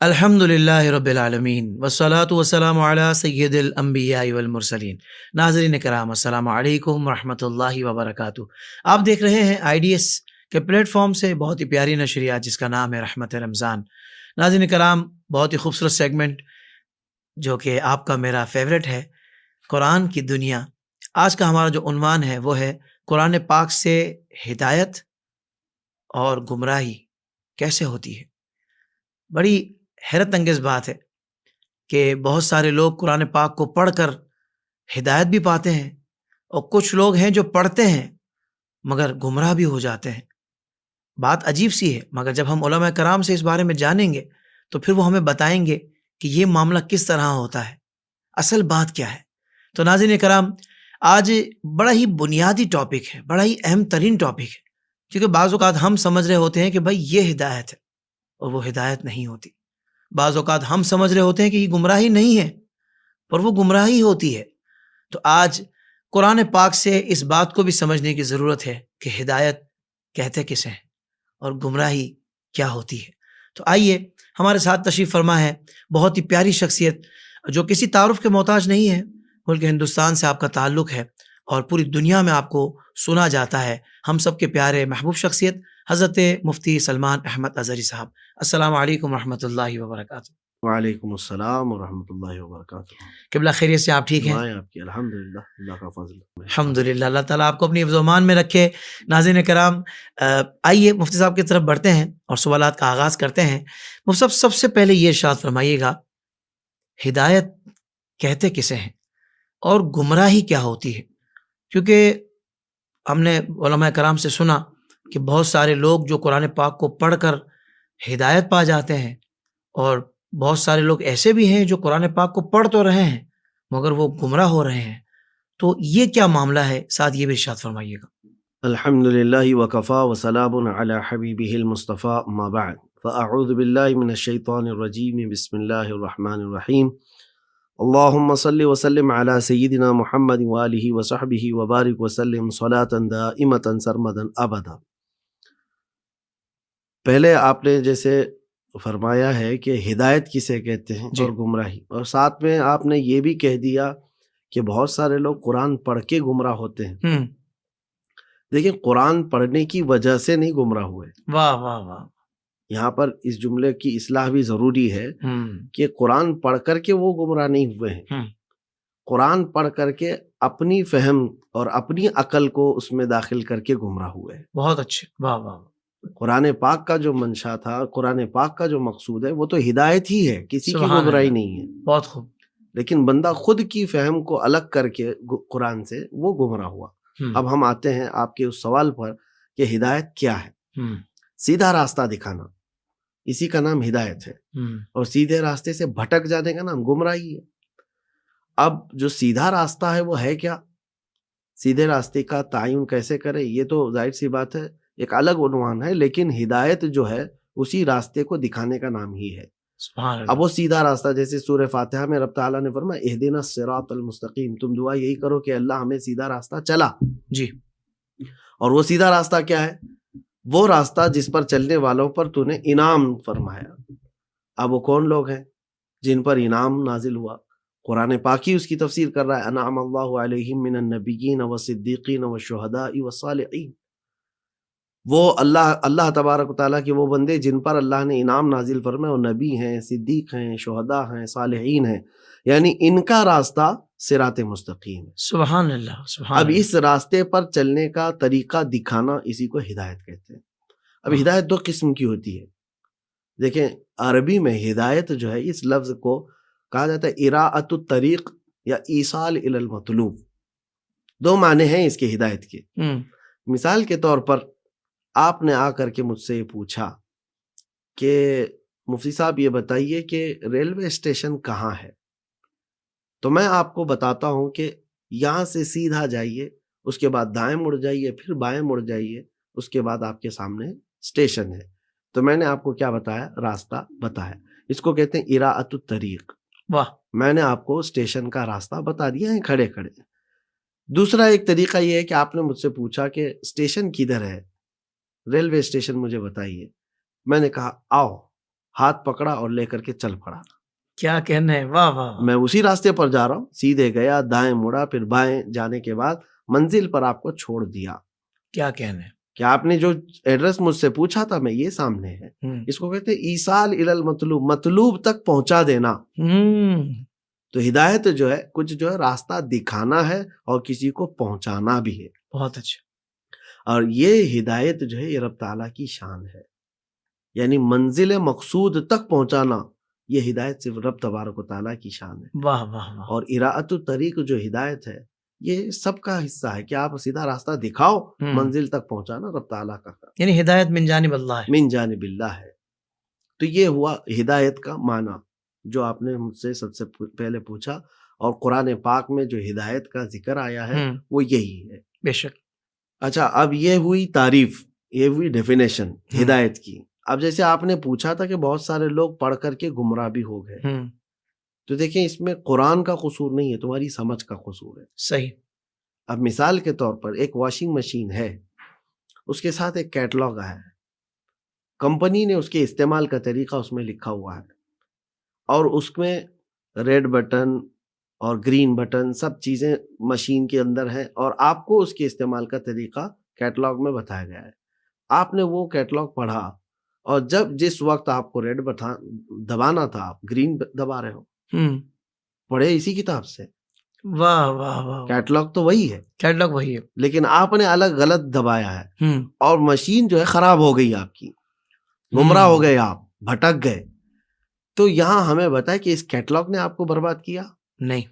الحمدللہ رب العالمین والصلاة والسلام علی سید الانبیاء والمرسلین۔ ناظرین کرام، السلام علیکم ورحمۃ اللہ وبرکاتہ۔ آپ دیکھ رہے ہیں آئی ڈی ایس کے پلیٹ فارم سے بہت ہی پیاری نشریات جس کا نام ہے رحمت رمضان۔ ناظرین کرام، بہت ہی خوبصورت سیگمنٹ جو کہ آپ کا میرا فیوریٹ ہے، قرآن کی دنیا۔ آج کا ہمارا جو عنوان ہے وہ ہے قرآن پاک سے ہدایت اور گمراہی کیسے ہوتی ہے۔ بڑی حیرت انگیز بات ہے کہ بہت سارے لوگ قرآن پاک کو پڑھ کر ہدایت بھی پاتے ہیں، اور کچھ لوگ ہیں جو پڑھتے ہیں مگر گمراہ بھی ہو جاتے ہیں۔ بات عجیب سی ہے، مگر جب ہم علماء کرام سے اس بارے میں جانیں گے تو پھر وہ ہمیں بتائیں گے کہ یہ معاملہ کس طرح ہوتا ہے، اصل بات کیا ہے۔ تو ناظرین کرام، آج بڑا ہی بنیادی ٹاپک ہے، بڑا ہی اہم ترین ٹاپک ہے، کیونکہ بعض اوقات ہم سمجھ رہے ہوتے ہیں کہ بھائی یہ ہدایت ہے، اور وہ ہدایت نہیں ہوتی۔ بعض اوقات ہم سمجھ رہے ہوتے ہیں کہ یہ گمراہی نہیں ہے، پر وہ گمراہی ہوتی ہے۔ تو آج قرآن پاک سے اس بات کو بھی سمجھنے کی ضرورت ہے کہ ہدایت کہتے کسے ہیں اور گمراہی کیا ہوتی ہے۔ تو آئیے ہمارے ساتھ تشریف فرما ہے بہت ہی پیاری شخصیت جو کسی تعارف کے محتاج نہیں ہے، ملک ہندوستان سے آپ کا تعلق ہے اور پوری دنیا میں آپ کو سنا جاتا ہے، ہم سب کے پیارے محبوب شخصیت حضرت مفتی سلمان احمد اظہری صاحب۔ السلام علیکم ورحمۃ اللہ وبرکاتہ۔ وعلیکم السلام ورحمۃ اللہ وبرکاتہ۔ قبلہ خیریت سے آپ ٹھیک ہیں؟ دعائیں آپ کی، الحمدللہ، اللہ کا فضل۔ الحمدللہ، اللہ تعالیٰ آپ کو اپنی حفظ و امان میں رکھے۔ ناظرین کرام، آئیے مفتی صاحب کی طرف بڑھتے ہیں اور سوالات کا آغاز کرتے ہیں۔ مفتی صاحب، سب سے پہلے یہ ارشاد فرمائیے گا، ہدایت کہتے کسے ہیں اور گمراہی کیا ہوتی ہے؟ کیونکہ ہم نے علماء کرام سے سنا کہ بہت سارے لوگ جو قرآن پاک کو پڑھ کر ہدایت پا جاتے ہیں، اور بہت سارے لوگ ایسے بھی ہیں جو قرآن پاک کو پڑھ تو رہے ہیں مگر وہ گمراہ ہو رہے ہیں۔ تو یہ کیا معاملہ ہے، ساتھ یہ بھی ارشاد فرمائیے گا۔ الحمدللہ وکفا وسلام علی حبیبہ المصطفیٰ، اما بعد فاعوذ باللہ من الشیطان الرجیم، بسم اللہ الرحمن الرحیم۔ اللہم صلی وسلم علی سیدنا محمد وآلہ وصحبہ وبارک وسلم صلاۃ دائمۃ سرمدا ابدا۔ پہلے آپ نے جیسے فرمایا ہے کہ ہدایت کسے کہتے ہیں اور گمراہی، اور ساتھ میں آپ نے یہ بھی کہہ دیا کہ بہت سارے لوگ قرآن پڑھ کے گمراہ ہوتے ہیں۔ دیکھیں، قرآن پڑھنے کی وجہ سے نہیں گمراہ ہوئے۔ واہ واہ واہ۔ یہاں پر اس جملے کی اصلاح بھی ضروری ہے کہ قرآن پڑھ کر کے وہ گمراہ نہیں ہوئے ہیں، قرآن پڑھ کر کے اپنی فہم اور اپنی عقل کو اس میں داخل کر کے گمراہ ہوئے۔ بہت اچھے، واہ واہ۔ قرآن پاک کا جو منشا تھا، قرآن پاک کا جو مقصود ہے، وہ تو ہدایت ہی ہے، کسی کی گمراہی نہیں ہے۔ بہت خوب۔ لیکن بندہ خود کی فہم کو الگ کر کے قرآن سے وہ گمراہ ہوا۔ اب ہم آتے ہیں آپ کے اس سوال پر کہ ہدایت کیا ہے۔ سیدھا راستہ دکھانا، اسی کا نام ہدایت ہے، اور سیدھے راستے سے بھٹک جانے کا نام گمراہی ہے۔ اب جو سیدھا راستہ ہے وہ ہے کیا؟ سیدھے راستے کا تعین کیسے کرے، یہ تو ظاہر سی بات ہے، ایک الگ عنوان ہے، لیکن ہدایت جو ہے اسی راستے کو دکھانے کا نام ہی ہے۔ اب وہ سیدھا راستہ، جیسے سورہ فاتحہ میں رب تعالیٰ نے فرمایا اہدنا الصراط المستقیم، تم دعا یہی کرو کہ اللہ ہمیں سیدھا راستہ چلا۔ جی، اور وہ سیدھا راستہ کیا ہے؟ وہ راستہ جس پر چلنے والوں پر تو نے انعام فرمایا۔ اب وہ کون لوگ ہیں جن پر انعام نازل ہوا؟ قرآن پاک ہی اس کی تفسیر کر رہا ہے، انعم اللہ علیہم من النبیین والصدیقین والشہداء والصالحین۔ وہ اللہ تبارک و تعالیٰ کے وہ بندے جن پر اللہ نے انعام نازل فرمائے، وہ نبی ہیں، صدیق ہیں، شہداء ہیں، صالحین ہیں، یعنی ان کا راستہ صراط مستقیم ہے۔ سبحان اللہ، سبحان اب اللہ۔ اس راستے پر چلنے کا طریقہ دکھانا، اسی کو ہدایت کہتے ہیں۔ اب ہدایت دو قسم کی ہوتی ہے۔ دیکھیں، عربی میں ہدایت جو ہے، اس لفظ کو کہا جاتا ہے اراءۃ الطریق یا ایصال الی المطلوب۔ دو معنی ہیں اس کے ہدایت کے۔ مثال کے طور پر آپ نے آ کر کے مجھ سے پوچھا کہ مفتی صاحب یہ بتائیے کہ ریلوے اسٹیشن کہاں ہے، تو میں آپ کو بتاتا ہوں کہ یہاں سے سیدھا جائیے، اس کے بعد دائیں مڑ جائیے، پھر بائیں مڑ جائیے، اس کے بعد آپ کے سامنے اسٹیشن ہے۔ تو میں نے آپ کو کیا بتایا؟ راستہ بتایا۔ اس کو کہتے ہیں اراءۃ الطریق۔ واہ، میں نے آپ کو اسٹیشن کا راستہ بتا دیا ہے کھڑے کھڑے۔ دوسرا ایک طریقہ یہ ہے کہ آپ نے مجھ سے پوچھا کہ اسٹیشن کدھر ہے، ریلوے اسٹیشن مجھے بتائیے۔ میں نے کہا آؤ ہاتھ پکڑا اور لے کر کے چل پڑا. کیا کہنا ہے، واہ واہ. میں اسی راستے پر جا رہا ہوں، سیدھے گیا، دائیں مڑا، پھر بائیں جانے کے بعد منزل پر آپ کو چھوڑ دیا. کیا کہنا ہے. کہ آپ نے جو ایڈریس مجھ سے پوچھا تھا میں یہ سامنے ہے. اس کو کہتے ہیں ایصال الی المطلوب، مطلوب تک پہنچا دینا. تو ہدایت جو ہے کچھ جو ہے راستہ دکھانا ہے اور کسی کو پہنچانا بھی ہے. بہت اچھا. اور یہ ہدایت جو ہے یہ رب تعالیٰ کی شان ہے، یعنی منزل مقصود تک پہنچانا یہ ہدایت صرف رب تبارک و تعالیٰ کی شان ہے. واہ واہ واہ. اور اراءۃ الطریق جو ہدایت ہے یہ سب کا حصہ ہے کہ آپ سیدھا راستہ دکھاؤ، منزل تک پہنچانا رب تعالیٰ کا کام، یعنی ہدایت من جانب اللہ ہے. من جانب اللہ ہے. تو یہ ہوا ہدایت کا معنی جو آپ نے مجھ سے سب سے پہلے پوچھا، اور قرآن پاک میں جو ہدایت کا ذکر آیا ہے وہ یہی ہے. بے شک. اچھا، اب یہ ہوئی تعریف، یہ ہوئی ڈیفینیشن ہدایت کی. اب جیسے آپ نے پوچھا تھا کہ بہت سارے لوگ پڑھ کر کے گمراہ بھی ہو گئے، تو دیکھیں اس میں قرآن کا قصور نہیں ہے، تمہاری سمجھ کا قصور ہے. صحیح. اب مثال کے طور پر ایک واشنگ مشین ہے، اس کے ساتھ ایک کیٹلاگ آیا ہے، کمپنی نے اس کے استعمال کا طریقہ اس میں لکھا ہوا ہے، اور اس میں ریڈ بٹن اور گرین بٹن سب چیزیں مشین کے اندر ہیں، اور آپ کو اس کے استعمال کا طریقہ کیٹلاگ میں بتایا گیا ہے. آپ نے وہ کیٹلاگ پڑھا، اور جس وقت آپ کو ریڈ بٹن دبانا تھا آپ گرین دبا رہے ہو. پڑھے اسی کتاب سے. واہ واہ واہ. کیٹلاگ تو وہی ہے، کیٹلاگ وہی ہے، لیکن آپ نے الگ غلط دبایا ہے، اور مشین جو ہے خراب ہو گئی، آپ کی گمراہ ہو گئے، آپ بھٹک گئے. تو یہاں ہمیں بتائے کہ اس کیٹلاگ نے آپ کو برباد کیا؟ نہیں،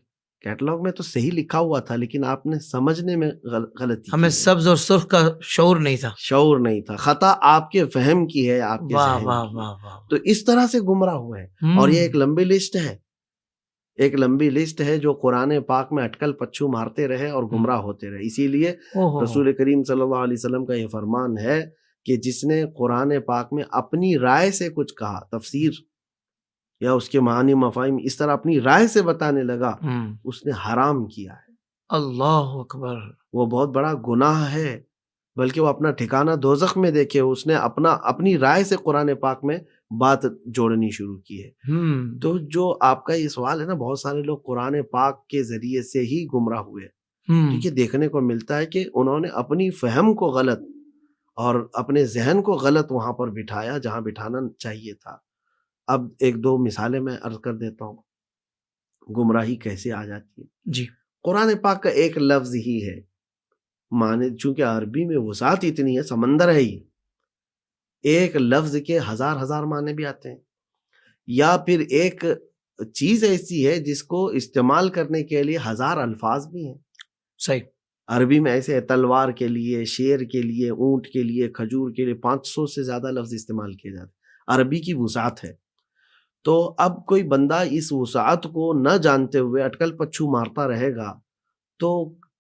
کیٹلاگ میں تو صحیح لکھا ہوا تھا، لیکن آپ نے سمجھنے میں غلطی. ہمیں سبز اور سرخ کا شعور نہیں تھا، نہیں تھا. خطا آپ کے فہم کی ہے، آپ کے ذہن کی. تو اس طرح سے گمراہ ہوئے ہیں. اور یہ ایک لمبی لسٹ ہے، جو قرآن پاک میں اٹکل پچھو مارتے رہے اور گمراہ ہوتے رہے. اسی لیے رسول کریم صلی اللہ علیہ وسلم کا یہ فرمان ہے کہ جس نے قرآن پاک میں اپنی رائے سے کچھ کہا، تفسیر یا اس کے معنی مفاہیم اس طرح اپنی رائے سے بتانے لگا، اس نے حرام کیا ہے. اللہ اکبر. وہ بہت بڑا گناہ ہے، بلکہ وہ اپنا ٹھکانہ دوزخ میں دیکھے. اس نے اپنی رائے سے قرآن پاک میں بات جوڑنی شروع کی ہے. تو جو آپ کا یہ سوال ہے نا، بہت سارے لوگ قرآن پاک کے ذریعے سے ہی گمراہ ہوئے، کیونکہ دیکھنے کو ملتا ہے کہ انہوں نے اپنی فہم کو غلط اور اپنے ذہن کو غلط وہاں پر بٹھایا جہاں بٹھانا چاہیے تھا. اب ایک دو مثالیں میں عرض کر دیتا ہوں گمراہی کیسے آ جاتی ہے. جی. قرآن پاک کا ایک لفظ ہی ہے، معنی چونکہ عربی میں وسعت اتنی ہے، سمندر ہے ہی، ایک لفظ کے ہزار معنی بھی آتے ہیں. یا پھر ایک چیز ایسی ہے جس کو استعمال کرنے کے لیے ہزار الفاظ بھی ہیں. صحیح. عربی میں ایسے تلوار کے لیے، شیر کے لیے، اونٹ کے لیے، کھجور کے لیے 500 سے زیادہ لفظ استعمال کیے جاتے ہیں. عربی کی وسعت ہے. تو اب کوئی بندہ اس وسعت کو نہ جانتے ہوئے اٹکل پچھو مارتا رہے گا تو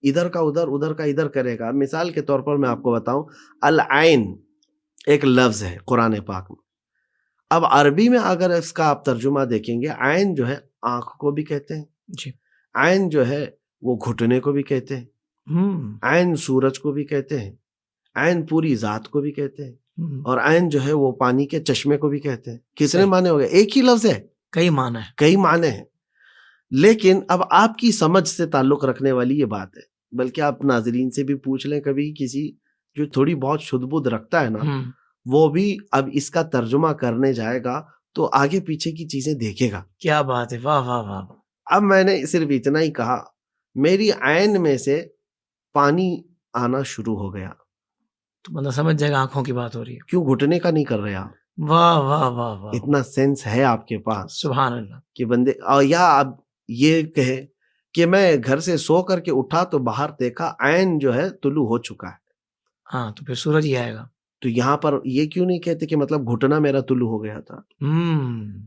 ادھر کا ادھر کا ادھر کرے گا. مثال کے طور پر میں آپ کو بتاؤں، العین ایک لفظ ہے قرآن پاک میں. اب عربی میں اگر اس کا آپ ترجمہ دیکھیں گے، عین جو ہے آنکھ کو بھی کہتے ہیں. جی. عین جو ہے وہ گھٹنے کو بھی کہتے ہیں. عین سورج کو بھی کہتے ہیں. عین پوری ذات کو بھی کہتے ہیں. اور عین جو ہے وہ پانی کے چشمے کو بھی کہتے ہیں. کتنے معنی ہو گئے؟ ایک ہی لفظ ہے، کئی معنی ہیں. لیکن اب آپ کی سمجھ سے تعلق رکھنے والی یہ بات ہے. بلکہ آپ ناظرین سے بھی پوچھ لیں، کبھی کسی جو تھوڑی بہت شدھ بدھ رکھتا ہے نا، وہ بھی اب اس کا ترجمہ کرنے جائے گا تو آگے پیچھے کی چیزیں دیکھے گا. کیا بات ہے، واہ واہ واہ. اب میں نے صرف اتنا ہی کہا، میری عین میں سے پانی آنا شروع ہو گیا، تو بندہ سمجھ جائے گا آنکھوں کی بات ہو رہی ہے. کیوں گھٹنے کا نہیں کر رہے آپ؟ واہ واہ واہ واہ. اتنا سینس ہے آپ کے پاس، سبحان اللہ. کہ بندے، اور یا اب یہ کہے کہ میں گھر سے سو کر کے اٹھا تو باہر دیکھا عین جو ہے طلوع ہو چکا ہے. ہاں، تو پھر سورج ہی آئے گا. تو یہاں پر یہ کیوں نہیں کہتے کہ مطلب گھٹنا میرا طلوع ہو گیا تھا؟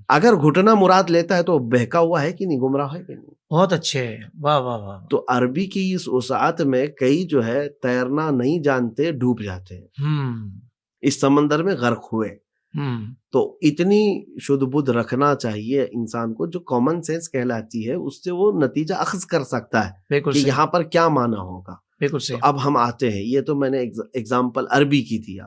اگر گھٹنا مراد لیتا ہے تو بہکا ہوا ہے کہ نہیں، گمراہ ہے کہ نہیں؟ بہت اچھے، واہ واہ واہ. تو عربی کی اس وسعت میں کئی جو ہے تیرنا نہیں جانتے، ڈوب جاتے ہیں، اس سمندر میں غرق ہوئے. تو اتنی شدھ بدھ رکھنا چاہیے انسان کو، جو کامن سینس کہلاتی ہے، اس سے وہ نتیجہ اخذ کر سکتا ہے کہ یہاں پر کیا معنی ہوگا. بالکل صحیح. اب ہم آتے ہیں، یہ تو میں نے ایگزامپل عربی کی دیا.